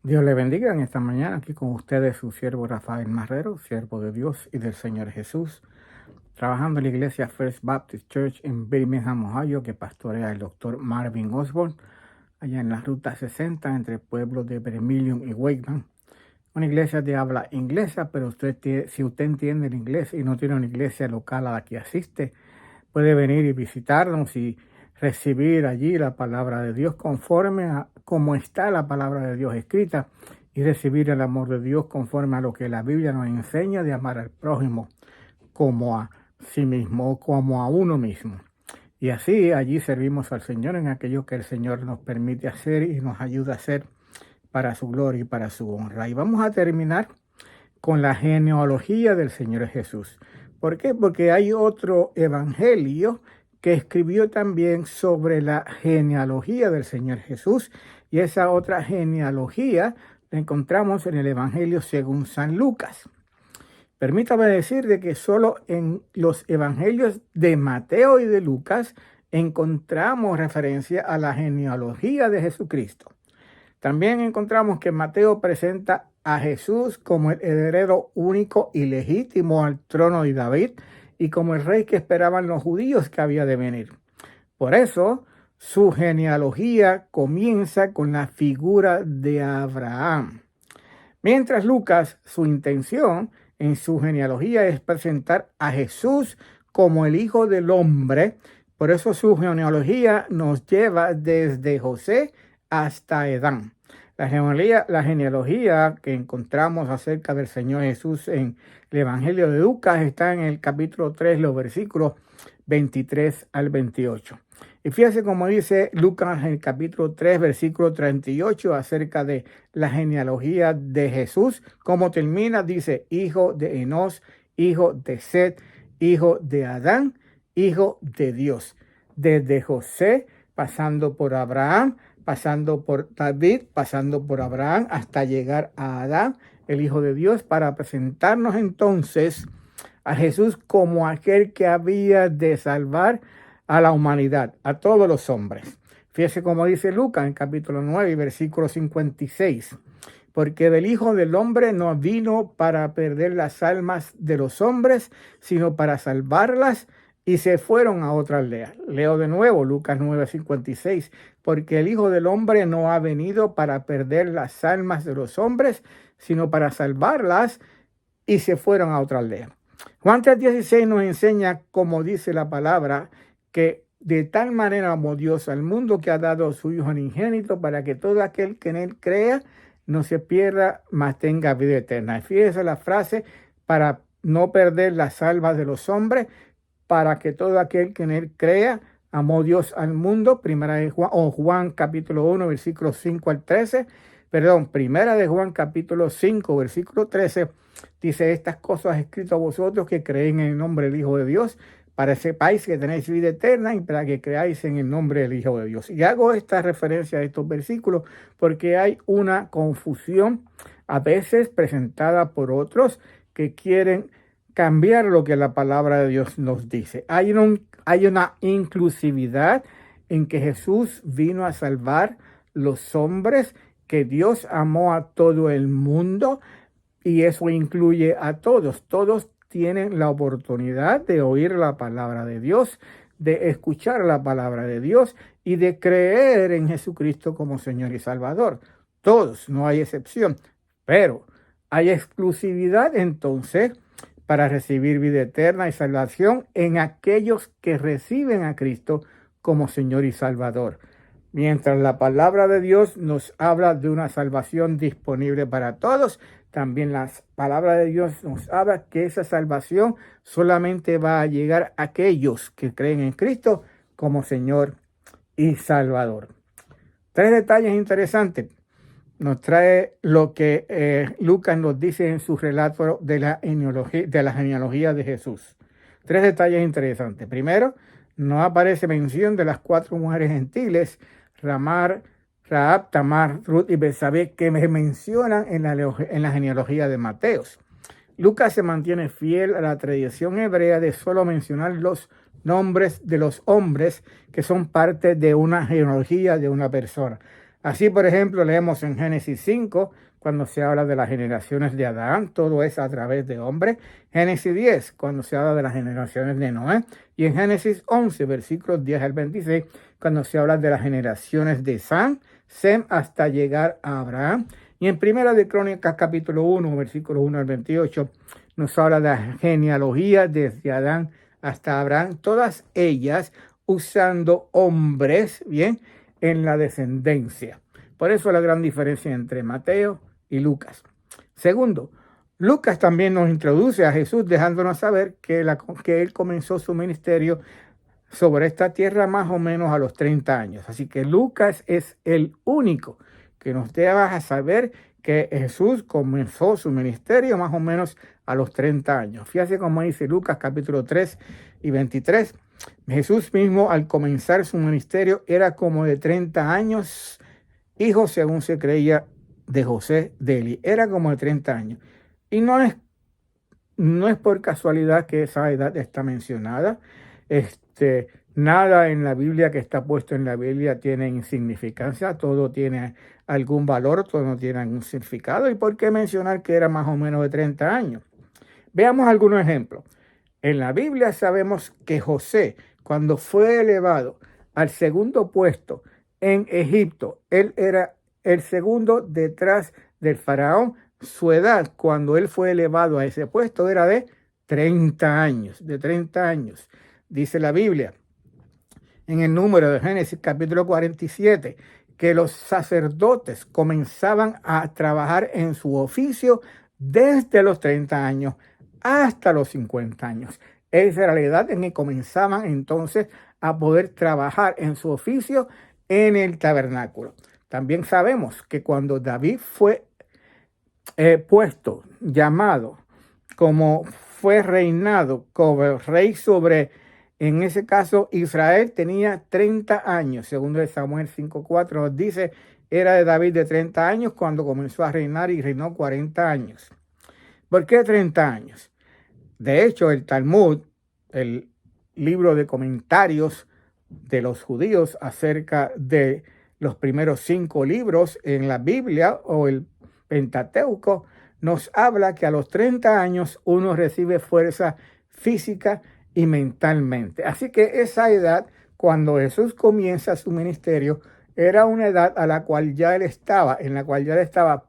Dios le bendiga en esta mañana. Aquí con ustedes su siervo Rafael Marrero, siervo de Dios y del Señor Jesús, trabajando en la iglesia First Baptist Church en Birmingham, Ohio, que pastorea el doctor Marvin Osborne, allá en la ruta 60 entre pueblos de Vermilion y Wakeman. Una iglesia de habla inglesa, pero si usted entiende el inglés y no tiene una iglesia local a la que asiste, puede venir y visitarnos y recibir allí la palabra de Dios conforme a cómo está la palabra de Dios escrita y recibir el amor de Dios conforme a lo que la Biblia nos enseña de amar al prójimo como a sí mismo, como a uno mismo. Y así allí servimos al Señor en aquello que el Señor nos permite hacer y nos ayuda a hacer para su gloria y para su honra. Y vamos a terminar con la genealogía del Señor Jesús. ¿Por qué? Porque hay otro evangelio que escribió también sobre la genealogía del Señor Jesús, y esa otra genealogía la encontramos en el Evangelio según San Lucas. Permítame decir de que solo en los evangelios de Mateo y de Lucas encontramos referencia a la genealogía de Jesucristo. También encontramos que Mateo presenta a Jesús como el heredero único y legítimo al trono de David y como el rey que esperaban los judíos que había de venir. Por eso, su genealogía comienza con la figura de Abraham. Mientras Lucas, su intención en su genealogía es presentar a Jesús como el Hijo del Hombre. Por eso su genealogía nos lleva desde José hasta Edán. La genealogía que encontramos acerca del Señor Jesús en el Evangelio de Lucas está en el capítulo 3, los versículos 23 al 28. Y fíjese cómo dice Lucas en el capítulo 3, versículo 38 acerca de la genealogía de Jesús. Cómo termina, dice, hijo de Enos, hijo de Set, hijo de Adán, hijo de Dios. Desde José, pasando por Abraham, pasando por David, pasando por Abraham, hasta llegar a Adán, el Hijo de Dios, para presentarnos entonces a Jesús como aquel que había de salvar a la humanidad, a todos los hombres. Fíjese cómo dice Lucas en capítulo 9, versículo 56. Porque del Hijo del Hombre no vino para perder las almas de los hombres, sino para salvarlas, y se fueron a otra aldea. Leo de nuevo Lucas 9:56. Porque el Hijo del Hombre no ha venido para perder las almas de los hombres, sino para salvarlas, y se fueron a otra aldea. Juan 3:16 nos enseña, como dice la palabra, que de tal manera amó Dios al mundo que ha dado a su Hijo unigénito para que todo aquel que en él crea no se pierda, mas tenga vida eterna. Fíjese la frase, para no perder las almas de los hombres, para que todo aquel que en él crea, amó Dios al mundo. Primera de Juan, Juan capítulo 1, versículos 5 al 13. Primera de Juan capítulo 5, versículo 13. Dice, estas cosas he escrito a vosotros que creéis en el nombre del Hijo de Dios, para que sepáis que tenéis vida eterna y para que creáis en el nombre del Hijo de Dios. Y hago esta referencia a estos versículos porque hay una confusión a veces presentada por otros que quieren cambiar lo que la palabra de Dios nos dice. Hay una inclusividad en que Jesús vino a salvar los hombres, que Dios amó a todo el mundo, y eso incluye a todos. Todos tienen la oportunidad de oír la palabra de Dios, de escuchar la palabra de Dios y de creer en Jesucristo como Señor y Salvador. Todos, no hay excepción. Pero hay exclusividad entonces para recibir vida eterna y salvación en aquellos que reciben a Cristo como Señor y Salvador. Mientras la palabra de Dios nos habla de una salvación disponible para todos, también la palabra de Dios nos habla que esa salvación solamente va a llegar a aquellos que creen en Cristo como Señor y Salvador. 3 detalles interesantes nos trae lo que Lucas nos dice en su relato de la genealogía de Jesús. 3 detalles interesantes. Primero, no aparece mención de las 4 mujeres gentiles, Ramar, Rahab, Tamar, Ruth y Betsabé, que me mencionan en la genealogía de Mateos. Lucas se mantiene fiel a la tradición hebrea de solo mencionar los nombres de los hombres que son parte de una genealogía de una persona. Así, por ejemplo, leemos en Génesis 5, cuando se habla de las generaciones de Adán, todo es a través de hombres. Génesis 10, cuando se habla de las generaciones de Noé. Y en Génesis 11, versículos 10 al 26, cuando se habla de las generaciones de Sem hasta llegar a Abraham. Y en Primera de Crónicas, capítulo 1, versículos 1 al 28, nos habla de la genealogía desde Adán hasta Abraham, todas ellas usando hombres, bien, en la descendencia. Por eso la gran diferencia entre Mateo y Lucas. Segundo, Lucas también nos introduce a Jesús dejándonos saber que él comenzó su ministerio sobre esta tierra más o menos a los 30 años. Así que Lucas es el único que nos deja saber que Jesús comenzó su ministerio más o menos a los 30 años. Fíjate cómo dice Lucas capítulo 3 y 23. Jesús mismo al comenzar su ministerio era como de 30 años, hijo según se creía de José de Eli. Era como de 30 años. Y no es por casualidad que esa edad está mencionada. Nada en la Biblia que está puesto en la Biblia tiene insignificancia, todo tiene algún valor, todo tiene algún significado. ¿Y por qué mencionar que era más o menos de 30 años? Veamos algunos ejemplos. En la Biblia sabemos que José, cuando fue elevado al segundo puesto en Egipto, él era el segundo detrás del faraón. Su edad cuando él fue elevado a ese puesto era de 30 años, Dice la Biblia en el número de Génesis capítulo 47 que los sacerdotes comenzaban a trabajar en su oficio desde los 30 años hasta los 50 años. Esa era la edad en que comenzaban entonces a poder trabajar en su oficio en el tabernáculo. También sabemos que cuando David fue llamado, como fue reinado como rey sobre, en ese caso, Israel tenía 30 años, según de Samuel 5:4 nos dice, era de David de 30 años cuando comenzó a reinar y reinó 40 años. ¿Por qué 30 años? De hecho, el Talmud, el libro de comentarios de los judíos acerca de los primeros 5 libros en la Biblia o el Pentateuco, nos habla que a los 30 años uno recibe fuerza física y mentalmente. Así que esa edad, cuando Jesús comienza su ministerio, era una edad en la cual ya él estaba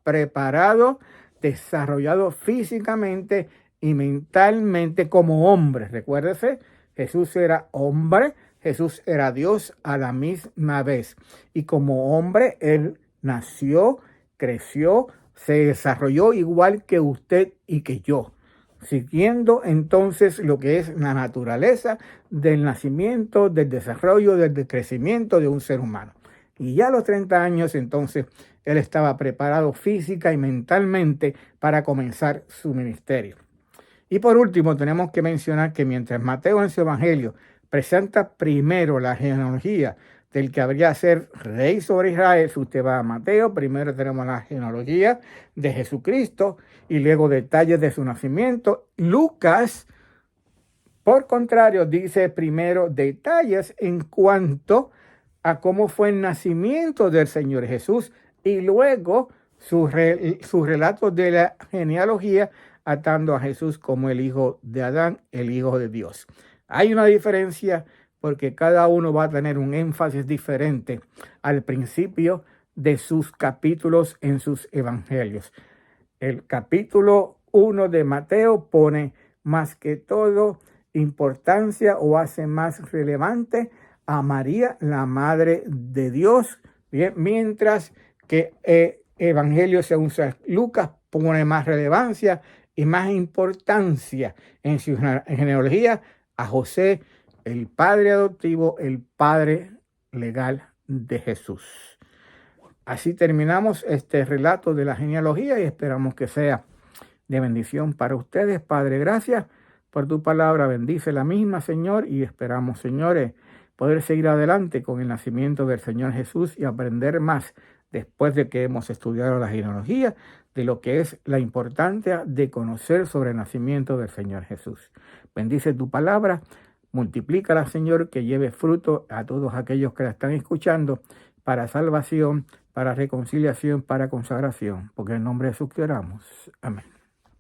preparado, desarrollado físicamente y mentalmente como hombre. Recuérdese, Jesús era hombre, Jesús era Dios a la misma vez. Y como hombre, él nació, creció, se desarrolló igual que usted y que yo, siguiendo entonces lo que es la naturaleza del nacimiento, del desarrollo, del crecimiento de un ser humano. Y ya a los 30 años entonces él estaba preparado física y mentalmente para comenzar su ministerio. Y por último tenemos que mencionar que mientras Mateo en su evangelio presenta primero la genealogía del que habría de ser rey sobre Israel, si usted va a Mateo, primero tenemos la genealogía de Jesucristo y luego detalles de su nacimiento. Lucas, por contrario, dice primero detalles en cuanto a cómo fue el nacimiento del Señor Jesús y luego su relato de la genealogía atando a Jesús como el hijo de Adán, el hijo de Dios. Hay una diferencia porque cada uno va a tener un énfasis diferente al principio de sus capítulos en sus evangelios. El capítulo 1 de Mateo pone más que todo importancia o hace más relevante a María, la Madre de Dios, bien, mientras que Evangelio según Lucas pone más relevancia y más importancia en su genealogía a José, el padre adoptivo, el padre legal de Jesús. Así terminamos este relato de la genealogía y esperamos que sea de bendición para ustedes. Padre, gracias por tu palabra. Bendice la misma, Señor, y esperamos, señores, poder seguir adelante con el nacimiento del Señor Jesús y aprender más después de que hemos estudiado la genealogía de lo que es la importancia de conocer sobre el nacimiento del Señor Jesús. Bendice tu palabra, multiplícala, Señor, que lleve fruto a todos aquellos que la están escuchando, para salvación, para reconciliación, para consagración, porque en el nombre de Jesús que oramos. Amén.